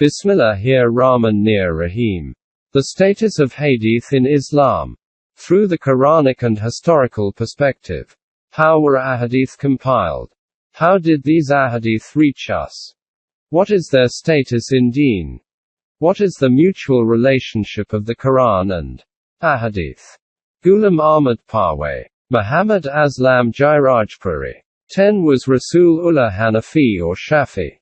Bismillahir-Rahmanir-Rahim. The status of Hadeeth in Islam. Through the Quranic and historical perspective. How were Ahadith compiled? How did these Ahadith reach us? What is their status in Deen? What is the mutual relationship of the Quran and Ahadith? Ghulam Ahmad Parwez. Muhammad Aslam Jairajpuri. 10 Was Rasul-Ullah Hanafi or Shafi?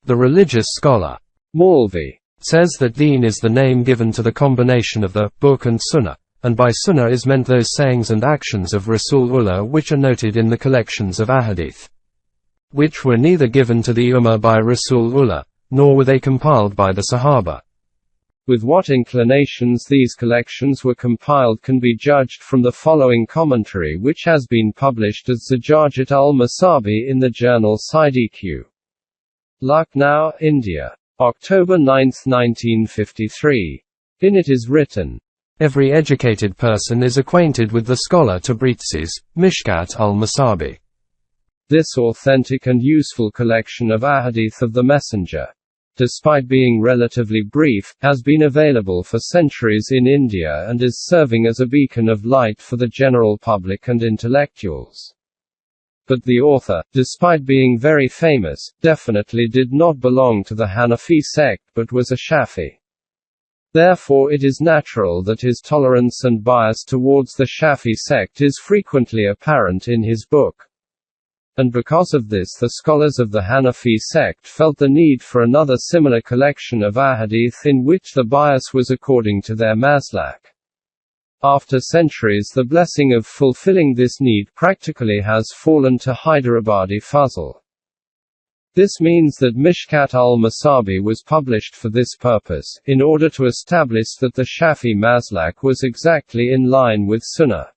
The religious scholar Maulvi says that Deen is the name given to the combination of the Book and Sunnah, and by Sunnah is meant those sayings and actions of Rasul-Ullah which are noted in the collections of Ahadith, which were neither given to the Ummah by Rasul-Ullah, nor were they compiled by the Sahaba. With what inclinations these collections were compiled can be judged from the following commentary, which has been published as Zajajat al-Masabi in the journal Siddiq. Lucknow, India. October 9, 1953. In it is written, Every educated person is acquainted with the scholar Tabrizzi's Mishkat al-Masabi. This authentic and useful collection of Ahadith of the Messenger, despite being relatively brief, has been available for centuries in India and is serving as a beacon of light for the general public and intellectuals. But the author, despite being very famous, definitely did not belong to the Hanafi sect but was a Shafi. Therefore it is natural that his tolerance and bias towards the Shafi sect is frequently apparent in his book. And because of this the scholars of the Hanafi sect felt the need for another similar collection of Ahadith in which the bias was according to their maslak. After centuries the blessing of fulfilling this need practically has fallen to Hyderabadi Fazl. This means that Mishkat al-Masabi was published for this purpose, in order to establish that the Shafi maslak was exactly in line with Sunnah.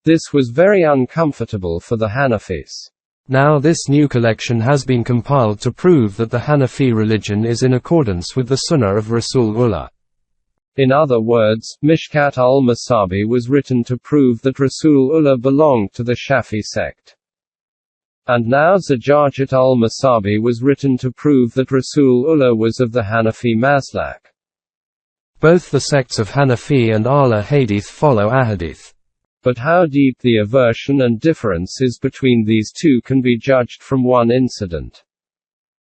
This was very uncomfortable for the Hanafis. Now this new collection has been compiled to prove that the Hanafi religion is in accordance with the Sunnah of Rasul-Ullah. In other words, Mishkat al-Masabi was written to prove that Rasul-Ullah belonged to the Shafi sect. And now Zajajat al-Masabi was written to prove that Rasul-Ullah was of the Hanafi maslak. Both the sects of Hanafi and Ahl Hadith follow Ahadith. But how deep the aversion and differences between these two can be judged from one incident.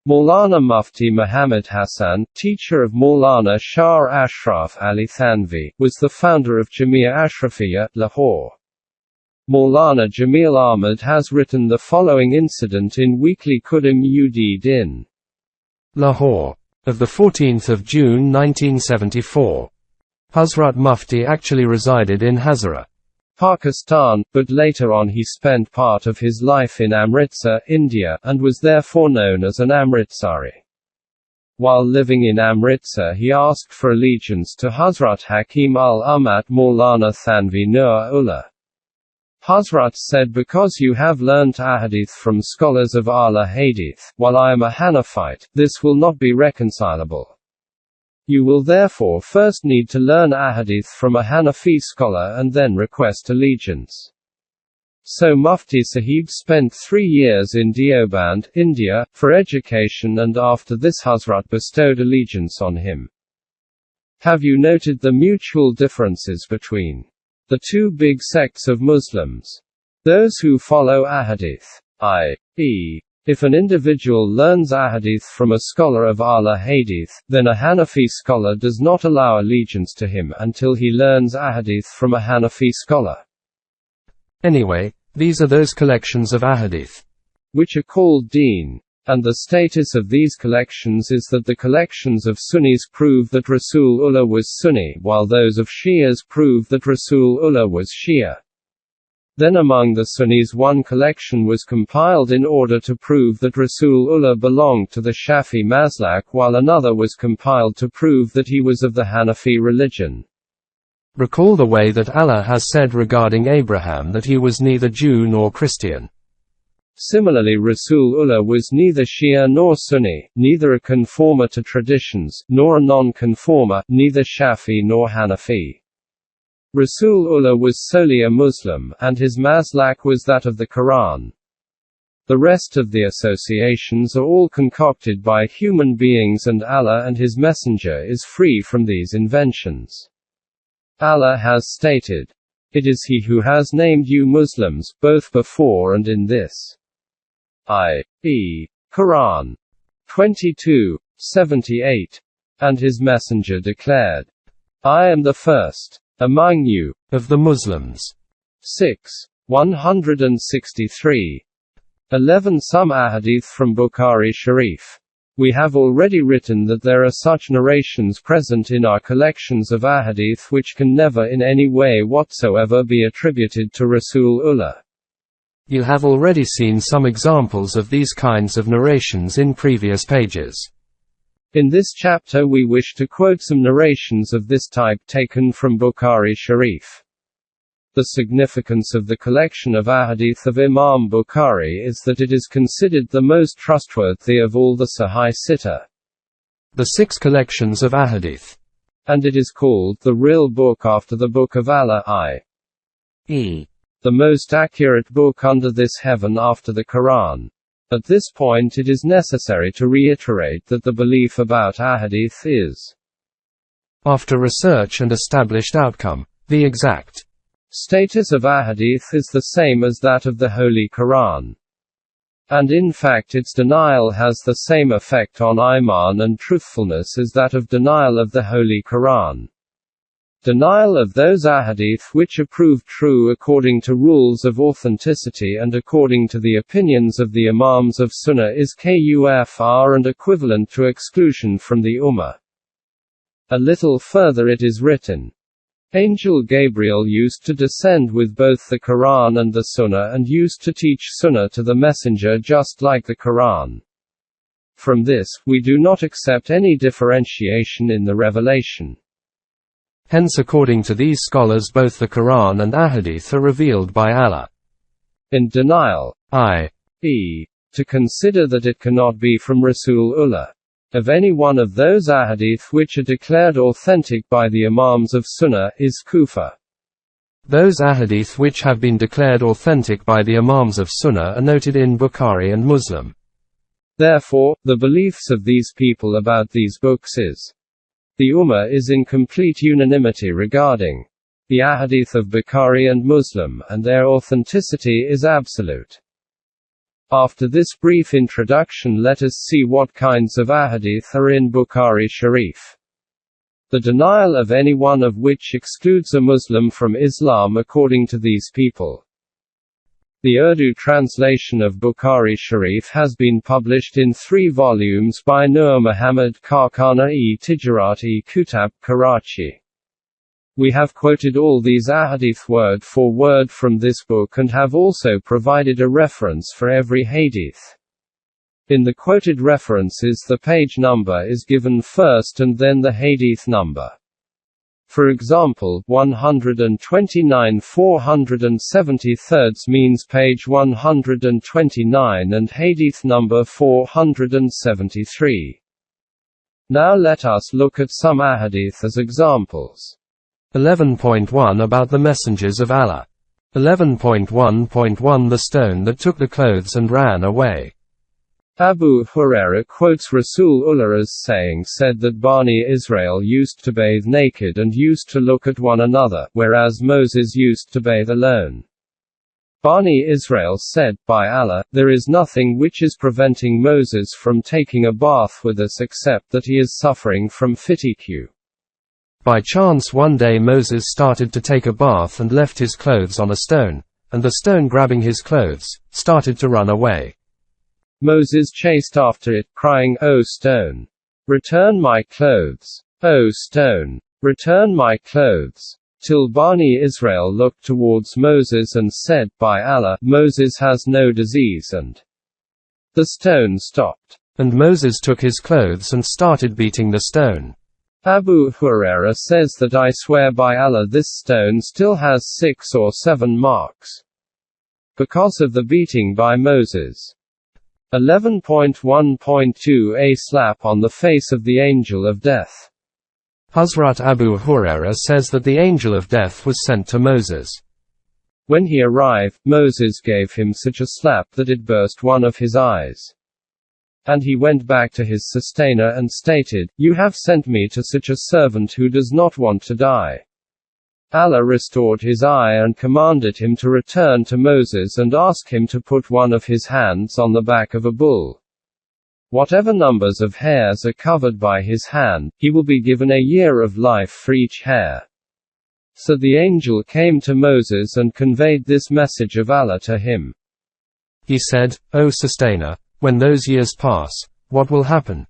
Maulana Mufti Muhammad Hassan, teacher of Maulana Shah Ashraf Ali Thanvi, was the founder of Jamia Ashrafiyya, Lahore. Maulana Jamil Ahmad has written the following incident in Weekly Quddam ud Din, Lahore, of 14 June 1974. Hazrat Mufti actually resided in Hazara, Pakistan, but later on he spent part of his life in Amritsar, India, and was therefore known as an Amritsari. While living in Amritsar he asked for allegiance to Hazrat Hakim al-Ummat Maulana Thanvi Nur-Ullah. Hazrat said, because you have learnt Ahadith from scholars of Ahl Hadith, while I am a Hanafite, this will not be reconcilable. You will therefore first need to learn Ahadith from a Hanafi scholar and then request allegiance. So Mufti Sahib spent 3 years in Deoband, India, for education, and after this Hazrat bestowed allegiance on him. Have you noted the mutual differences between the two big sects of Muslims? Those who follow Ahadith, i.e., if an individual learns Ahadith from a scholar of Ahl Hadith, then a Hanafi scholar does not allow allegiance to him until he learns Ahadith from a Hanafi scholar. Anyway, these are those collections of Ahadith, which are called Deen. And the status of these collections is that the collections of Sunnis prove that Rasul-Ullah was Sunni, while those of Shias prove that Rasul-Ullah was Shia. Then among the Sunnis one collection was compiled in order to prove that Rasul-Ullah belonged to the Shafi maslak, while another was compiled to prove that he was of the Hanafi religion. Recall the way that Allah has said regarding Abraham that he was neither Jew nor Christian. Similarly, Rasul-Ullah was neither Shia nor Sunni, neither a conformer to traditions, nor a non-conformer, neither Shafi nor Hanafi. Rasul-Ullah was solely a Muslim, and his maslak was that of the Quran. The rest of the associations are all concocted by human beings, and Allah and His Messenger is free from these inventions. Allah has stated, "It is He who has named you Muslims, both before and in this." i.e. Quran 22:78. And His Messenger declared, "I am the first among you of the Muslims." 6:163. 11. Some ahadith from Bukhari Sharif. We have already written that there are such narrations present in our collections of ahadith which can never in any way whatsoever be attributed to Rasulullah. You have already seen some examples of these kinds of narrations in previous pages. In this chapter we wish to quote some narrations of this type taken from Bukhari Sharif. The significance of the collection of ahadith of Imam Bukhari is that it is considered the most trustworthy of all the Sahih Sitta, the 6 collections of ahadith, and it is called the real book after the Book of Allah, i.e. the most accurate book under this heaven after the Quran. At this point it is necessary to reiterate that the belief about ahadith is, after research and established outcome, the exact status of ahadith is the same as that of the Holy Quran. And in fact its denial has the same effect on Iman and truthfulness as that of denial of the Holy Quran. Denial of those ahadith which are proved true according to rules of authenticity and according to the opinions of the Imams of Sunnah is kufr and equivalent to exclusion from the Ummah. A little further it is written, "Angel Gabriel used to descend with both the Quran and the Sunnah and used to teach Sunnah to the Messenger just like the Quran." From this, we do not accept any differentiation in the revelation. Hence according to these scholars both the Quran and ahadith are revealed by Allah. In denial, i.e. to consider that it cannot be from Rasulullah, of any one of those ahadith which are declared authentic by the Imams of Sunnah, is kufr. Those ahadith which have been declared authentic by the Imams of Sunnah are noted in Bukhari and Muslim. Therefore, the beliefs of these people about these books is, the Ummah is in complete unanimity regarding the ahadith of Bukhari and Muslim, and their authenticity is absolute. After this brief introduction, let us see what kinds of ahadith are in Bukhari Sharif. The denial of any one of which excludes a Muslim from Islam according to these people. The Urdu translation of Bukhari Sharif has been published in 3 volumes by Nur Muhammad Karkhana-e-Tijarat-e Kutab, Karachi. We have quoted all these ahadith word for word from this book and have also provided a reference for every hadith. In the quoted references the page number is given first and then the hadith number. For example, 129 473 means page 129 and hadith number 473. Now let us look at some ahadith as examples. 11.1 About the messengers of Allah. 11.1.1 The stone that took the clothes and ran away. Abu Huraira quotes Rasulullah as saying said that Bani Israel used to bathe naked and used to look at one another, whereas Moses used to bathe alone. Bani Israel said, "By Allah, there is nothing which is preventing Moses from taking a bath with us except that he is suffering from fatigue." By chance one day Moses started to take a bath and left his clothes on a stone, and the stone grabbing his clothes, started to run away. Moses chased after it, crying, "O stone! Return my clothes! O stone! Return my clothes!" Till Bani Israel looked towards Moses and said, "By Allah, Moses has no disease," and the stone stopped. And Moses took his clothes and started beating the stone. Abu Huraira says that I swear by Allah this stone still has 6 or 7 marks. Because of the beating by Moses. 11.1.2 A slap on the face of the angel of death. Hazrat Abu Huraira says that the angel of death was sent to Moses. When he arrived, Moses gave him such a slap that it burst one of his eyes. And he went back to his sustainer and stated, "You have sent me to such a servant who does not want to die." Allah restored his eye and commanded him to return to Moses and ask him to put one of his hands on the back of a bull. Whatever numbers of hairs are covered by his hand, he will be given a year of life for each hair. So the angel came to Moses and conveyed this message of Allah to him. He said, "O Sustainer, when those years pass, what will happen?"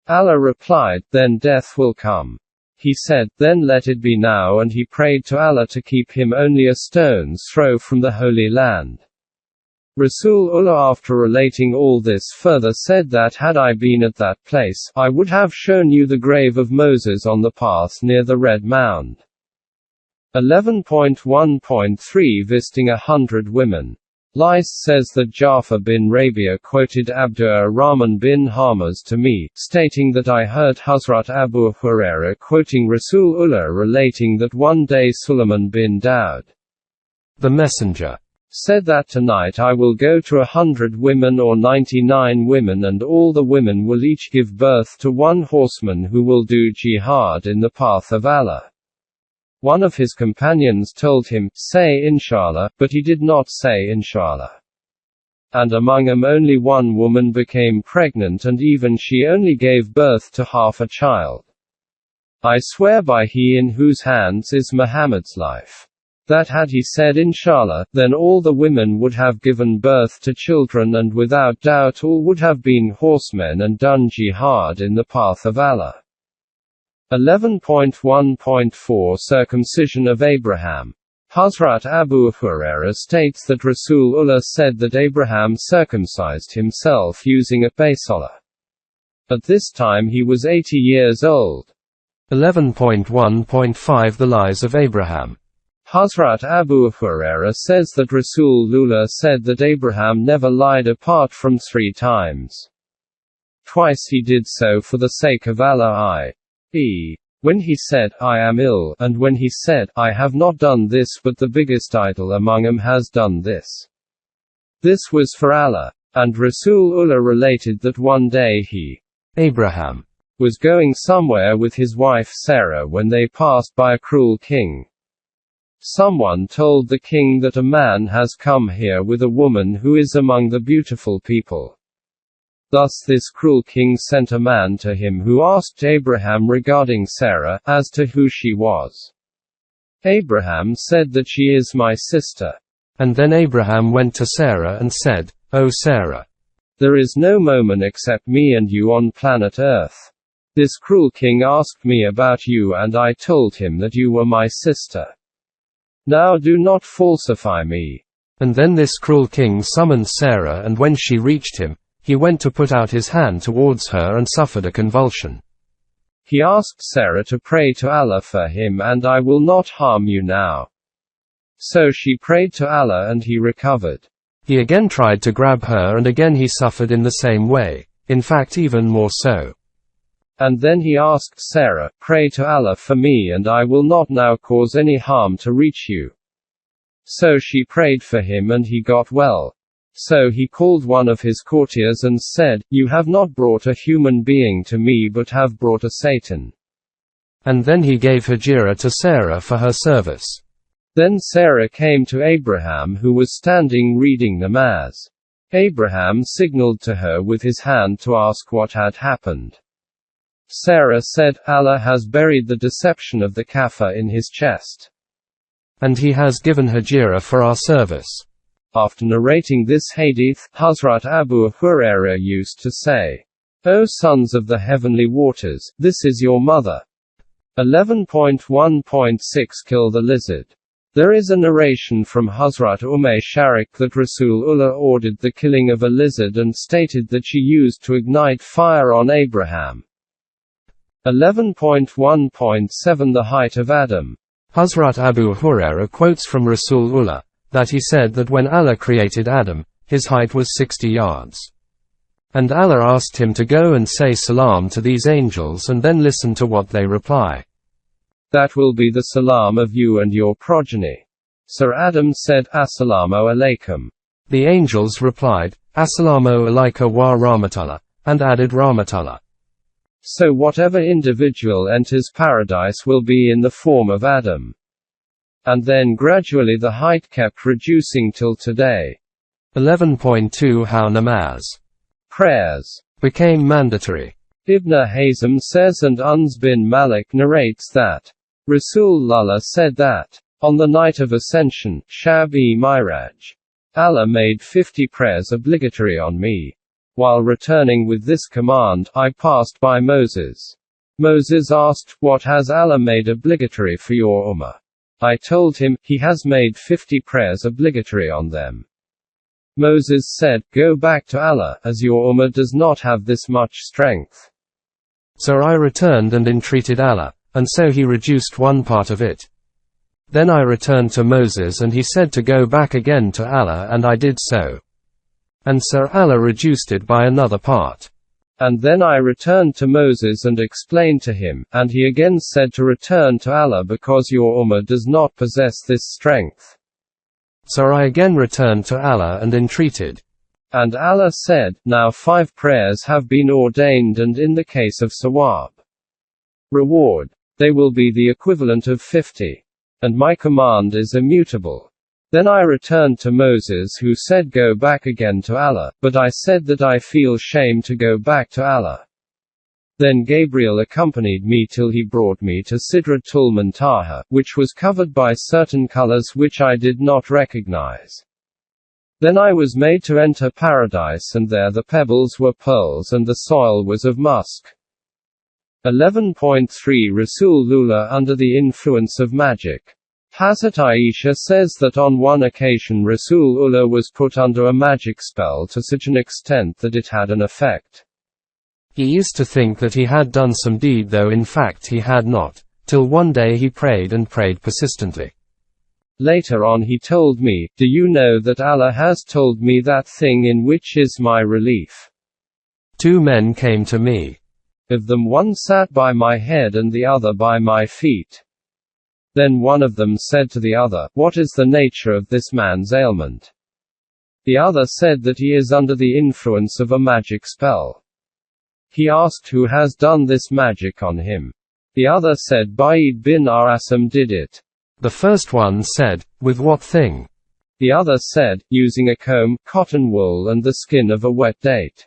Allah replied, "Then death will come." He said, "Then let it be now," and he prayed to Allah to keep him only a stone's throw from the Holy Land. Rasulullah, after relating all this, further said that had I been at that place, I would have shown you the grave of Moses on the path near the Red Mound. 11.1.3 Visiting 100 women. Lais says that Ja'far bin Rabia quoted Abdur Rahman bin Harmaz to me, stating that I heard Hazrat Abu Hurairah quoting Rasulullah relating that one day Sulaiman bin Daud, the messenger, said that tonight I will go to 100 women or 99 women, and all the women will each give birth to one horseman who will do jihad in the path of Allah. One of his companions told him, "Say Inshallah," but he did not say Inshallah. And among them only one woman became pregnant, and even she only gave birth to half a child. I swear by he in whose hands is Muhammad's life, that had he said Inshallah, then all the women would have given birth to children, and without doubt all would have been horsemen and done jihad in the path of Allah. 11.1.4 Circumcision of Abraham. Hazrat Abu Hurairah states that Rasulullah said that Abraham circumcised himself using a pasola. At this time he was 80 years old. 11.1.5 The Lies of Abraham. Hazrat Abu Hurairah says that Rasulullah said that Abraham never lied apart from 3 times. Twice he did so for the sake of Allah, i.e., when he said, "I am ill," and when he said, "I have not done this but the biggest idol among them has done this." This was for Allah. And Rasulullah related that one day he, Abraham, was going somewhere with his wife Sarah when they passed by a cruel king. Someone told the king that a man has come here with a woman who is among the beautiful people. Thus this cruel king sent a man to him who asked Abraham regarding Sarah, as to who she was. Abraham said that she is my sister. And then Abraham went to Sarah and said, "O Sarah, there is no moment except me and you on planet Earth. This cruel king asked me about you and I told him that you were my sister. Now do not falsify me." And then this cruel king summoned Sarah, and when she reached him, he went to put out his hand towards her and suffered a convulsion. He asked Sarah to pray to Allah for him, and "I will not harm you now." So she prayed to Allah and he recovered. He again tried to grab her, and again he suffered in the same way, in fact even more so. And then he asked Sarah, "Pray to Allah for me and I will not now cause any harm to reach you." So she prayed for him and he got well. So he called one of his courtiers and said, "You have not brought a human being to me but have brought a Satan." And then he gave Hajira to Sarah for her service. Then Sarah came to Abraham, who was standing reading namaz. Abraham signaled to her with his hand to ask what had happened. Sarah said, "Allah has buried the deception of the kafir in his chest. And he has given Hajira for our service." After narrating this hadith, Hazrat Abu Hurairah used to say, "O sons of the heavenly waters, this is your mother." 11.1.6 Kill the lizard. There is a narration from Hazrat Sharik that Rasulullah ordered the killing of a lizard and stated that she used to ignite fire on Abraham. 11.1.7 The height of Adam. Hazrat Abu Hurairah quotes from Rasulullah that he said that when Allah created Adam, his height was 60 yards. And Allah asked him to go and say salam to these angels and then listen to what they reply. That will be the salam of you and your progeny. Sir Adam said, Assalamu alaikum. The angels replied, Assalamu alayka wa rahmatullah, and added rahmatullah. So whatever individual enters paradise will be in the form of Adam. And then gradually the height kept reducing till today. 11.2 How namaz Prayers became mandatory. Ibn Hazm says, and Uns bin Malik narrates that Rasulullah said that, on the night of Ascension, Shab-e-Miraj, Allah made 50 prayers obligatory on me. While returning with this command, I passed by Moses. Moses asked, what has Allah made obligatory for your ummah? I told him, he has made 50 prayers obligatory on them. Moses said, go back to Allah, as your ummah does not have this much strength. So I returned and entreated Allah, and so he reduced one part of it. Then I returned to Moses and he said to go back again to Allah, and I did so. And so Allah reduced it by another part. And then I returned to Moses and explained to him, and he again said to return to Allah because your ummah does not possess this strength. So I again returned to Allah and entreated. And Allah said, now 5 prayers have been ordained, and in the case of sawab, reward, they will be the equivalent of 50. And my command is immutable. Then I returned to Moses, who said go back again to Allah, but I said that I feel shame to go back to Allah. Then Gabriel accompanied me till he brought me to Sidratul Muntaha, which was covered by certain colors which I did not recognize. Then I was made to enter paradise, and there the pebbles were pearls and the soil was of musk. 11.3 Rasulullah under the influence of magic. Hazrat Aisha says that on one occasion Rasulullah was put under a magic spell to such an extent that it had an effect. He used to think that he had done some deed, though in fact he had not, till one day he prayed and prayed persistently. Later on he told me, do you know that Allah has told me that thing in which is my relief? 2 men came to me. Of them one sat by my head and the other by my feet. Then one of them said to the other, what is the nature of this man's ailment? The other said that he is under the influence of a magic spell. He asked who has done this magic on him. The other said Ba'id bin Arasam did it. The first one said, with what thing? The other said, using a comb, cotton wool and the skin of a wet date.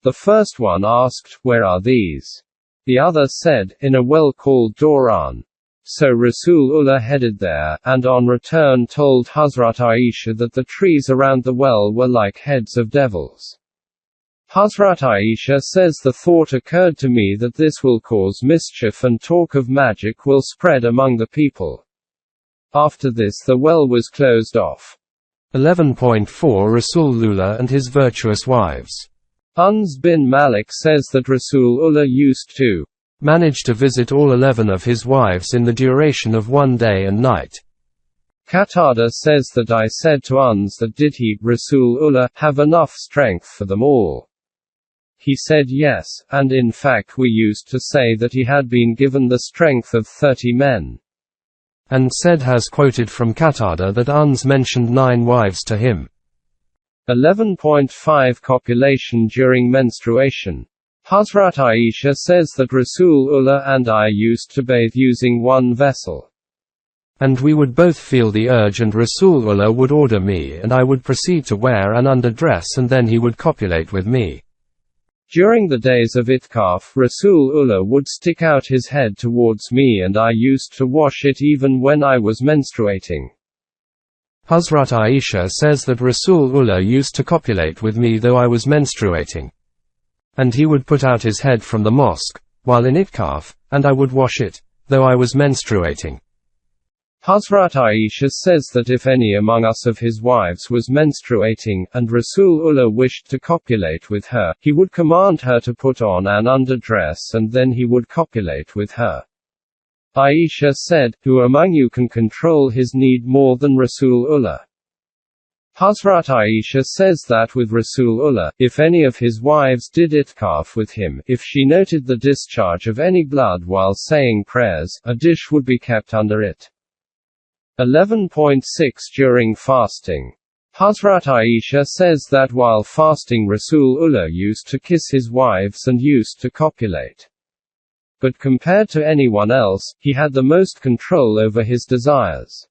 The first one asked, where are these? The other said, in a well called Doran. So Rasulullah headed there, and on return told Hazrat Aisha that the trees around the well were like heads of devils. Hazrat Aisha says the thought occurred to me that this will cause mischief and talk of magic will spread among the people. After this the well was closed off. 11.4 Rasulullah and his virtuous wives. Uns bin Malik says that Rasulullah used to managed to visit all 11 of his wives in the duration of one day and night. Qatada says that I said to Uns that did he, Rasulullah, have enough strength for them all? He said yes, and in fact we used to say that he had been given the strength of 30 men. And said has quoted from Qatada that Uns mentioned 9 wives to him. 11.5 Copulation during menstruation. Hazrat Aisha says that Rasulullah and I used to bathe using one vessel. And we would both feel the urge, and Rasulullah would order me, and I would proceed to wear an underdress, and then he would copulate with me. During the days of Itkaf, Rasulullah would stick out his head towards me and I used to wash it even when I was menstruating. Hazrat Aisha says that Rasulullah used to copulate with me though I was menstruating. And he would put out his head from the mosque, while in itkaf, and I would wash it, though I was menstruating. Hazrat Aisha says that if any among us of his wives was menstruating, and Rasulullah wished to copulate with her, he would command her to put on an underdress and then he would copulate with her. Aisha said, who among you can control his need more than Rasulullah? Hazrat Aisha says that with Rasulullah, if any of his wives did itkaf with him, if she noted the discharge of any blood while saying prayers, a dish would be kept under it. 11.6 During fasting. Hazrat Aisha says that while fasting Rasulullah used to kiss his wives and used to copulate. But compared to anyone else, he had the most control over his desires.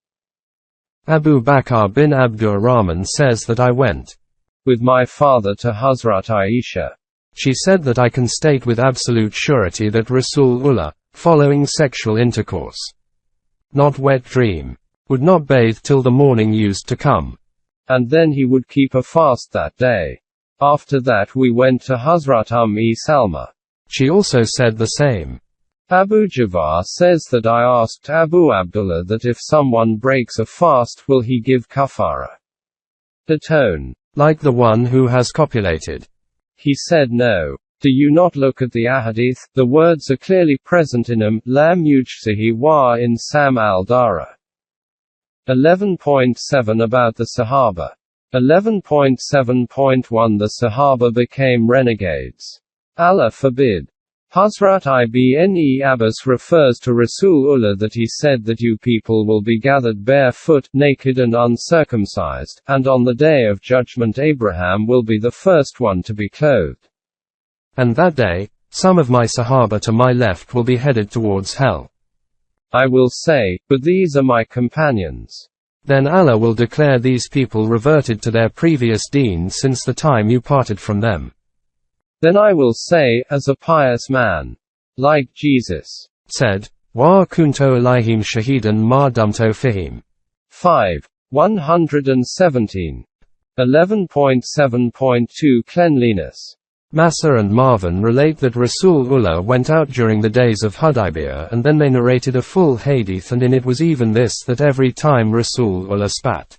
Abu Bakr bin Abdur Rahman says that I went with my father to Hazrat Aisha. She said that I can state with absolute surety that Rasulullah, following sexual intercourse, not wet dream, would not bathe till the morning used to come. And then he would keep a fast that day. After that we went to Hazrat Salma. She also said the same. Abu Jafar says that I asked Abu Abdullah that if someone breaks a fast will he give kafara? Atone. Like the one who has copulated. He said no. Do you not look at the ahadith? The words are clearly present in lam yujsihi wa in Sam al-Dara. 11.7 About the Sahaba. 11.7.1 The Sahaba became renegades. Allah forbid. Hazrat Ibn Abbas refers to Rasulullah that he said that you people will be gathered barefoot, naked and uncircumcised, and on the day of judgment Abraham will be the first one to be clothed. And that day, some of my Sahaba to my left will be headed towards hell. I will say, but these are my companions. Then Allah will declare these people reverted to their previous deen since the time you parted from them. Then I will say, as a pious man, like Jesus said, Wa kunto ilayhim shahidan ma dumto fihim. 5. 117. 11.7.2 Cleanliness. Massa and Marvan relate that Rasulullah went out during the days of Hudaybiyah and then they narrated a full hadith and in it was even this that every time Rasulullah spat,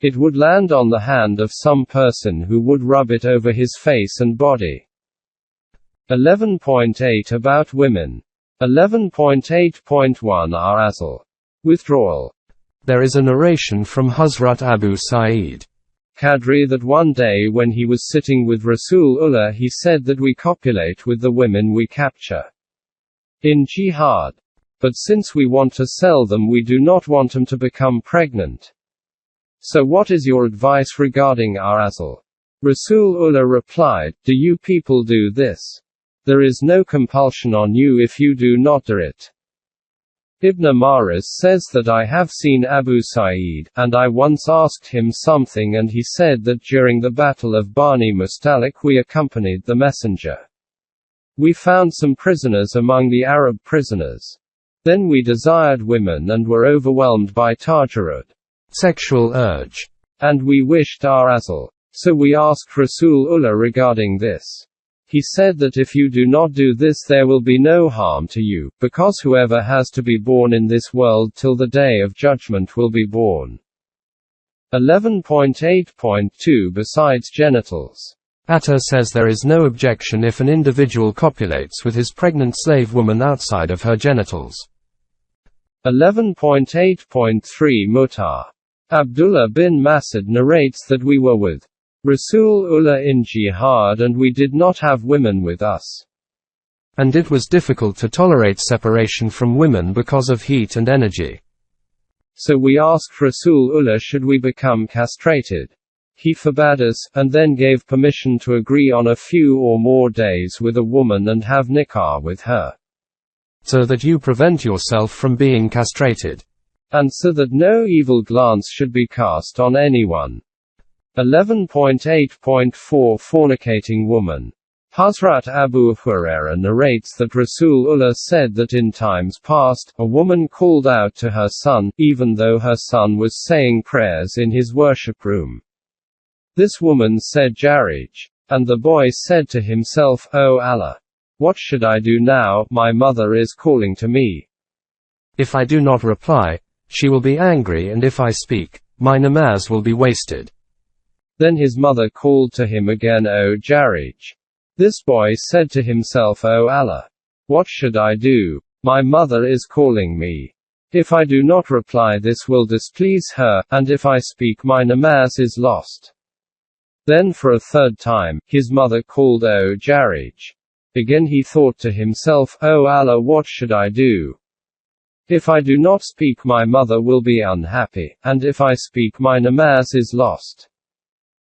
it would land on the hand of some person who would rub it over his face and body. 11.8 About women. 11.8.1 Our Azl. Withdrawal. There is a narration from Hazrat Abu Sa'id Khadri that one day when he was sitting with Rasulullah he said that we copulate with the women we capture in jihad. But since we want to sell them we do not want them to become pregnant. So what is your advice regarding our azl? Rasulullah replied, do you people do this? There is no compulsion on you if you do not do it. Ibn Maris says that I have seen Abu Sa'id, and I once asked him something and he said that during the battle of Bani Mustalik we accompanied the messenger. We found some prisoners among the Arab prisoners. Then we desired women and were overwhelmed by tajarud, sexual urge, and we wished our azl. So we asked Rasulullah regarding this. He said that if you do not do this there will be no harm to you, because whoever has to be born in this world till the day of judgment will be born. 11.8.2 Besides genitals. Atta says there is no objection if an individual copulates with his pregnant slave woman outside of her genitals. 11.8.3 Mutar. Abdullah bin Mas'ud narrates that we were with Rasulullah in jihad and we did not have women with us. And it was difficult to tolerate separation from women because of heat and energy. So we asked Rasulullah should we become castrated. He forbade us, and then gave permission to agree on a few or more days with a woman and have nikah with her. So that you prevent yourself from being castrated. And so that no evil glance should be cast on anyone. 11.8.4 Fornicating woman. Hazrat Abu Hurairah narrates that Rasulullah said that in times past, a woman called out to her son, even though her son was saying prayers in his worship room. This woman said Jarij. And the boy said to himself, O Allah! What should I do now? My mother is calling to me. If I do not reply, she will be angry, and if I speak, my namaz will be wasted. Then his mother called to him again, O Jarij. This boy said to himself, O Allah! What should I do? My mother is calling me. If I do not reply this will displease her, and if I speak my namaz is lost. Then for a third time, his mother called, O Jarij. Again he thought to himself, O Allah, what should I do? If I do not speak, my mother will be unhappy, and if I speak, my namaz is lost.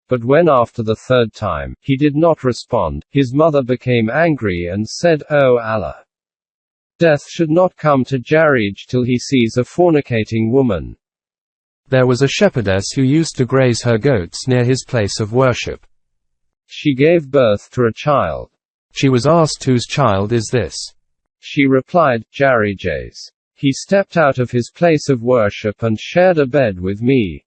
But when after the third time, he did not respond, his mother became angry and said, O Allah! Death should not come to Jarij till he sees a fornicating woman. There was a shepherdess who used to graze her goats near his place of worship. She gave birth to a child. She was asked, whose child is this? She replied, Jarij's. He stepped out of his place of worship and shared a bed with me.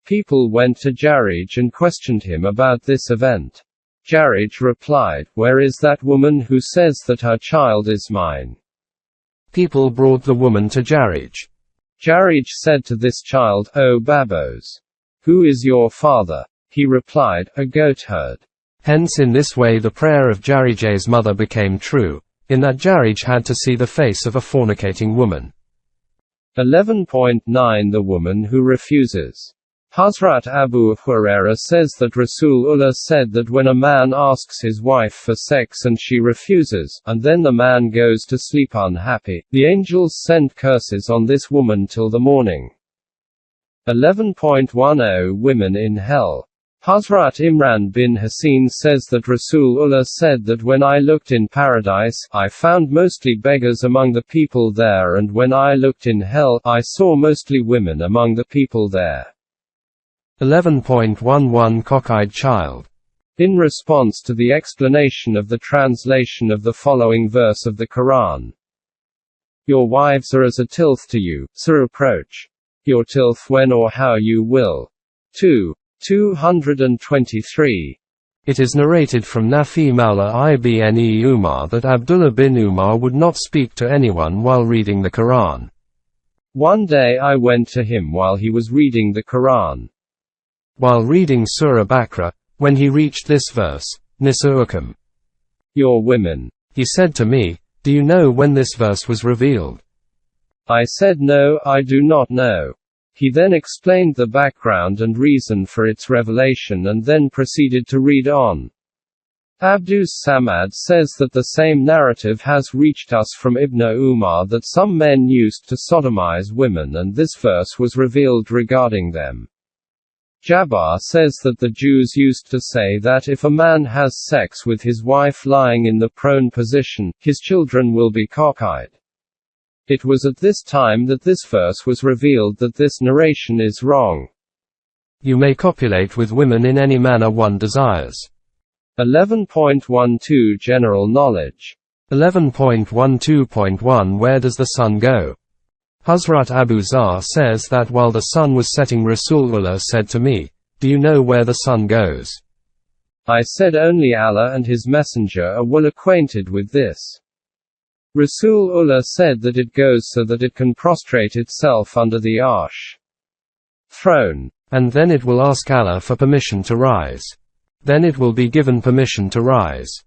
People went to Jarij and questioned him about this event. Jarij replied, Where is that woman who says that her child is mine? People brought the woman to Jarij. Jarij said to this child, O Babos! Who is your father? He replied, A goat herd. Hence in this way the prayer of Jarij's mother became true, in that Jarij had to see the face of a fornicating woman. 11.9 The woman who refuses. Hazrat Abu Hurairah says that Rasulullah said that when a man asks his wife for sex and she refuses, and then the man goes to sleep unhappy, the angels send curses on this woman till the morning. 11.10 Women in hell. Hazrat Imran bin Hussein says that Rasulullah said that when I looked in paradise, I found mostly beggars among the people there, and when I looked in hell, I saw mostly women among the people there. 11.11 Cockeyed child. In response to the explanation of the translation of the following verse of the Quran. Your wives are as a tilth to you, so approach your tilth when or how you will. 223. It is narrated from Nafi Mawla ibn Umar that Abdullah bin Umar would not speak to anyone while reading the Quran. One day I went to him while he was reading the Quran. While reading Surah Baqarah, when he reached this verse, Nisa'ukum, your women, he said to me, Do you know when this verse was revealed? I said, No, I do not know. He then explained the background and reason for its revelation and then proceeded to read on. Abdus Samad says that the same narrative has reached us from Ibn Umar that some men used to sodomize women and this verse was revealed regarding them. Jabbar says that the Jews used to say that if a man has sex with his wife lying in the prone position, his children will be cockeyed. It was at this time that this verse was revealed that this narration is wrong. You may copulate with women in any manner one desires. 11.12 General knowledge. 11.12.1 Where does the sun go? Hazrat Abu Zar says that while the sun was setting, Rasulullah said to me, Do you know where the sun goes? I said, Only Allah and His Messenger are well acquainted with this. Rasulullah said that it goes so that it can prostrate itself under the Arsh throne. And then it will ask Allah for permission to rise. Then it will be given permission to rise.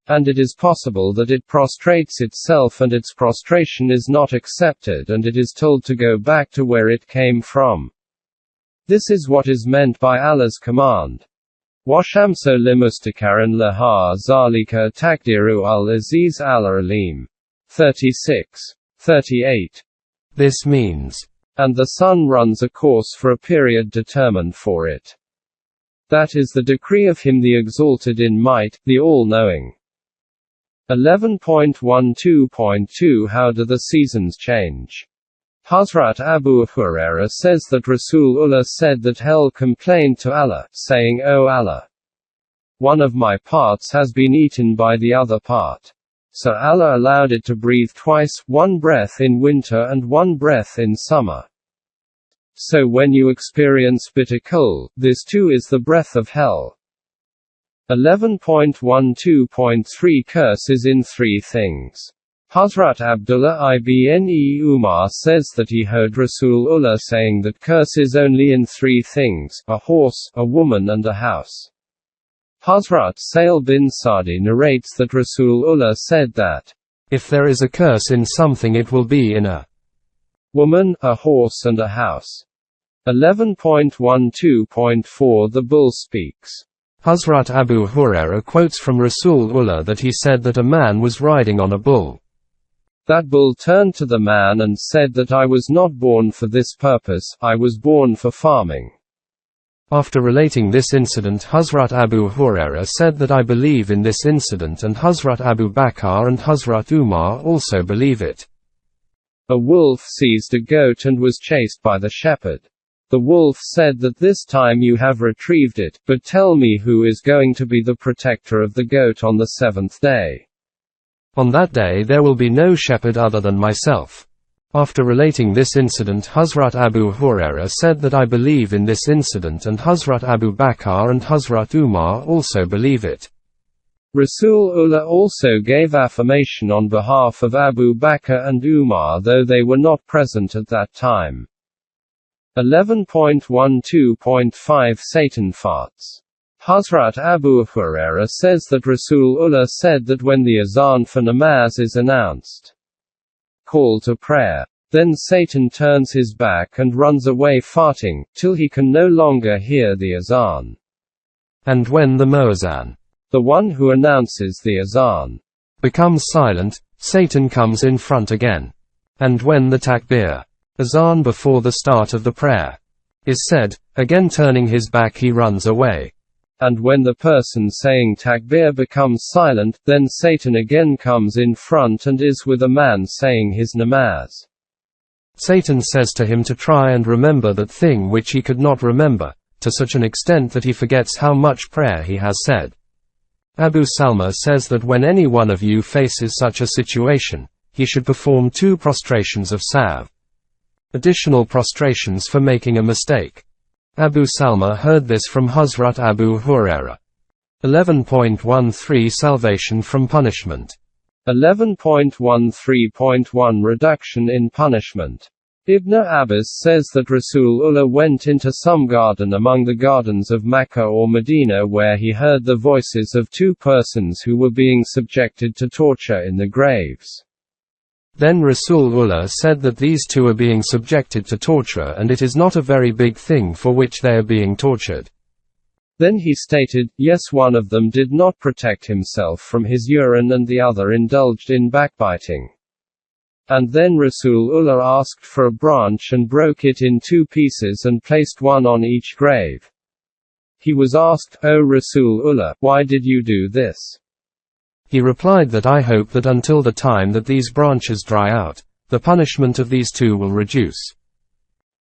And it is possible that it prostrates itself and its prostration is not accepted and it is told to go back to where it came from. This is what is meant by Allah's command. Washamso limustakaran laha zalika takdiru al-aziz al-alim. 36. 38. This means, and the sun runs a course for a period determined for it. That is the decree of Him the exalted in might, the all-knowing. 11.12.2 How do the seasons change? Hazrat Abu Hurairah says that Rasulullah said that hell complained to Allah, saying, O Allah! One of my parts has been eaten by the other part. So Allah allowed it to breathe twice, one breath in winter and one breath in summer. So when you experience bitter cold, this too is the breath of hell. 11.12.3 Curse is in three things. Hazrat Abdullah ibn Umar says that he heard Rasulullah saying that curse is only in three things: a horse, a woman and a house. Hazrat Sahl bin Sa'di narrates that Rasulullah said that, if there is a curse in something it will be in a woman, a horse and a house. 11.12.4 The Bull speaks. Hazrat Abu Hurairah quotes from Rasulullah that he said that a man was riding on a bull. That bull turned to the man and said that I was not born for this purpose, I was born for farming. After relating this incident, Hazrat Abu Huraira said that I believe in this incident, and Hazrat Abu Bakr and Hazrat Umar also believe it. A wolf seized a goat and was chased by the shepherd. The wolf said that this time you have retrieved it, but tell me who is going to be the protector of the goat on the seventh day. On that day there will be no shepherd other than myself. After relating this incident, Hazrat Abu Huraira said that I believe in this incident, and Hazrat Abu Bakr and Hazrat Umar also believe it. Rasulullah also gave affirmation on behalf of Abu Bakr and Umar, though they were not present at that time. 11.12.5 Satan farts. Hazrat Abu Huraira says that Rasulullah said that when the azan for namaz is announced, call to prayer, then Satan turns his back and runs away farting, till he can no longer hear the azan. And when the muezzin, the one who announces the azan, becomes silent, Satan comes in front again. And when the takbir, azan before the start of the prayer, is said, again turning his back he runs away. And when the person saying takbir becomes silent, then Satan again comes in front and is with a man saying his namaz. Satan says to him to try and remember that thing which he could not remember, to such an extent that he forgets how much prayer he has said. Abu Salma says that when any one of you faces such a situation, he should perform 2 prostrations of sahv. Additional prostrations for making a mistake. Abu Salma heard this from Hazrat Abu Huraira. 11.13 Salvation from punishment. 11.13.1 Reduction in punishment. Ibn Abbas says that Rasulullah went into some garden among the gardens of Mecca or Medina where he heard the voices of 2 persons who were being subjected to torture in the graves. Then Rasulullah said that these 2 are being subjected to torture, and it is not a very big thing for which they are being tortured. Then he stated, yes, one of them did not protect himself from his urine and the other indulged in backbiting. And then Rasulullah asked for a branch and broke it in 2 pieces and placed one on each grave. He was asked, O Rasulullah, why did you do this? He replied that I hope that until the time that these branches dry out, the punishment of these 2 will reduce.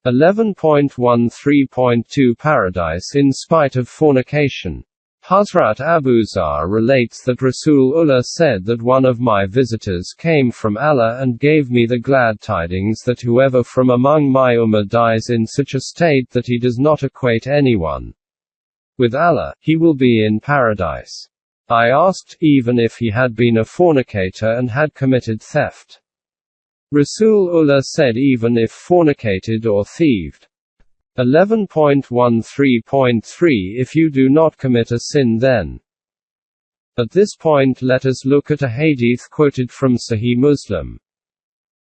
11.13.2 Paradise in spite of fornication. Hazrat Abu Zar relates that Rasulullah said that one of my visitors came from Allah and gave me the glad tidings that whoever from among my ummah dies in such a state that he does not equate anyone with Allah, he will be in paradise. I asked, even if he had been a fornicator and had committed theft. Rasulullah said even if fornicated or thieved. 11.13.3 If you do not commit a sin then. At this point let us look at a hadith quoted from Sahih Muslim.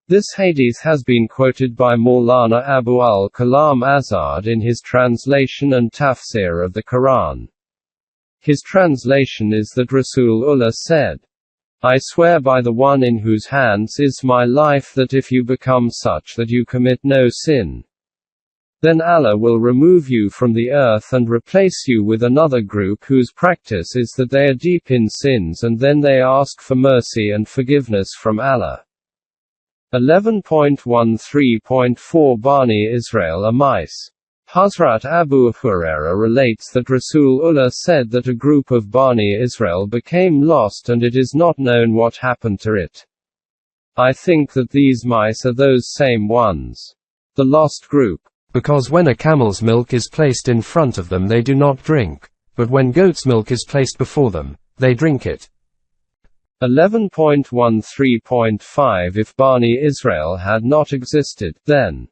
This hadith has been quoted by Maulana Abu al-Kalam Azad in his translation and tafsir of the Quran. His translation is that Rasulullah said, I swear by the one in whose hands is my life that if you become such that you commit no sin, then Allah will remove you from the earth and replace you with another group whose practice is that they are deep in sins and then they ask for mercy and forgiveness from Allah. 11.13.4 Bani Israel are mice. Hazrat Abu Huraira relates that Rasulullah said that a group of Bani Israel became lost and it is not known what happened to it. I think that these mice are those same ones. The lost group. Because when a camel's milk is placed in front of them they do not drink, but when goat's milk is placed before them, they drink it. 11.13.5 If Bani Israel had not existed, then.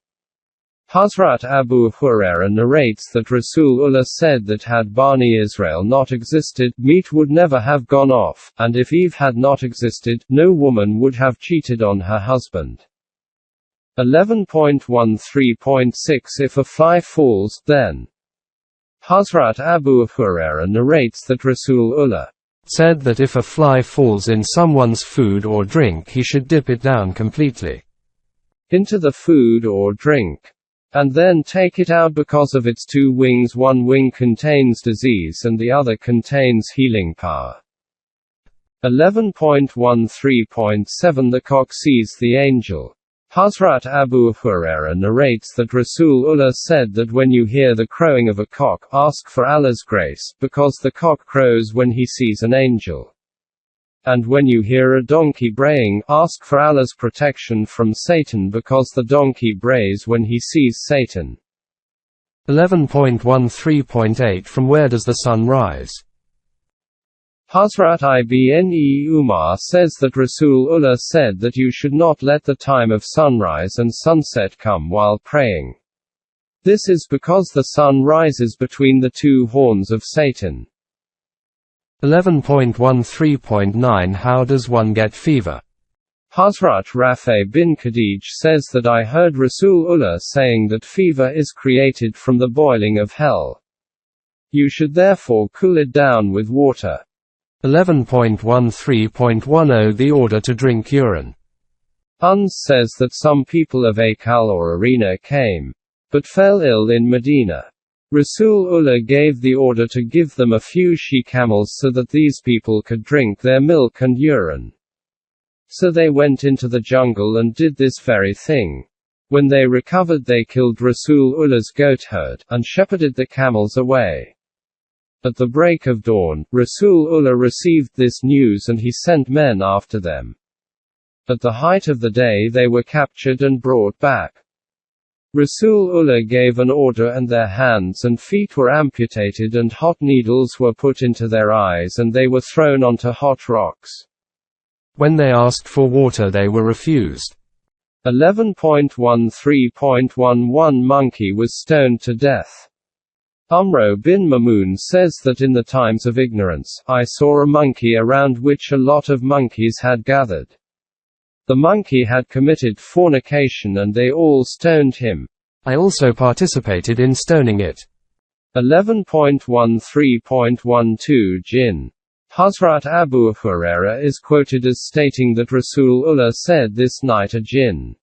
Hazrat Abu Huraira narrates that Rasulullah said that had Bani Israel not existed, meat would never have gone off, and if Eve had not existed, no woman would have cheated on her husband. 11.13.6 If a fly falls, then. Hazrat Abu Huraira narrates that Rasulullah said that if a fly falls in someone's food or drink he should dip it down completely into the food or drink, and then take it out because of its two wings. One wing contains disease and the other contains healing power. 11.13.7 The cock sees the angel. Hazrat Abu Hurairah narrates that Rasulullah said that when you hear the crowing of a cock, ask for Allah's grace, because the cock crows when he sees an angel. And when you hear a donkey braying, ask for Allah's protection from Satan, because the donkey brays when he sees Satan. 11.13.8 From where does the sun rise? Hazrat Ibn Umar says that Rasulullah said that you should not let the time of sunrise and sunset come while praying. This is because the sun rises between the two horns of Satan. 11.13.9 How does one get fever? Hazrat Rafi bin Khadij says that I heard Rasulullah saying that fever is created from the boiling of hell. You should therefore cool it down with water. 11.13.10 The order to drink urine. Uns says that some people of Akal or Arena came, but fell ill in Medina. Rasulullah gave the order to give them a few she-camels so that these people could drink their milk and urine. So they went into the jungle and did this very thing. When they recovered they killed Rasulullah's goatherd, and shepherded the camels away. At the break of dawn, Rasulullah received this news and he sent men after them. At the height of the day they were captured and brought back. Rasulullah gave an order and their hands and feet were amputated and hot needles were put into their eyes and they were thrown onto hot rocks. When they asked for water they were refused. 11.13.11 Monkey was stoned to death. Umro bin Mamun says that in the times of ignorance, I saw a monkey around which a lot of monkeys had gathered. The monkey had committed fornication and they all stoned him. I also participated in stoning it. 11.13.12 Jinn. Hazrat Abu Hurairah is quoted as stating that Rasulullah said this night a jinn,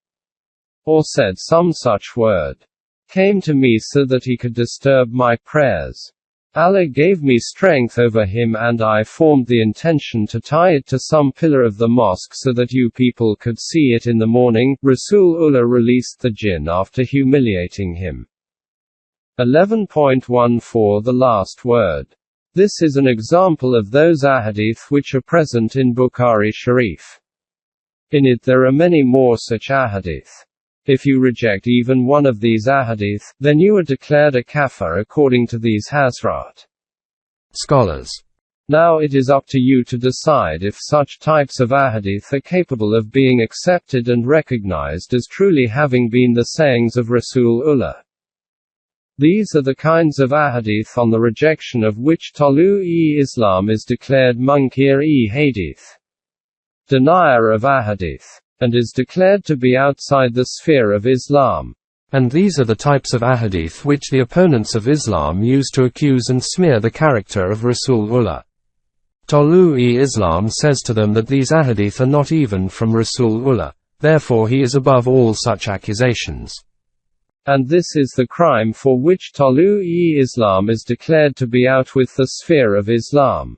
or said some such word, came to me so that he could disturb my prayers. Allah gave me strength over him and I formed the intention to tie it to some pillar of the mosque so that you people could see it in the morning. Rasulullah released the jinn after humiliating him. 11.14 The last word. This is an example of those ahadith which are present in Bukhari Sharif. In it there are many more such ahadith. If you reject even one of these ahadith, then you are declared a kafir according to these Hazrat scholars. Now it is up to you to decide if such types of ahadith are capable of being accepted and recognized as truly having been the sayings of Rasulullah. These are the kinds of ahadith on the rejection of which Tolu-e-Islam is declared Munkir-e-Hadith, denier of ahadith, and is declared to be outside the sphere of Islam. And these are the types of ahadith which the opponents of Islam use to accuse and smear the character of Rasulullah. Tolu-e-Islam says to them that these ahadith are not even from Rasulullah, therefore he is above all such accusations. And this is the crime for which Tolu-e-Islam is declared to be out with the sphere of Islam.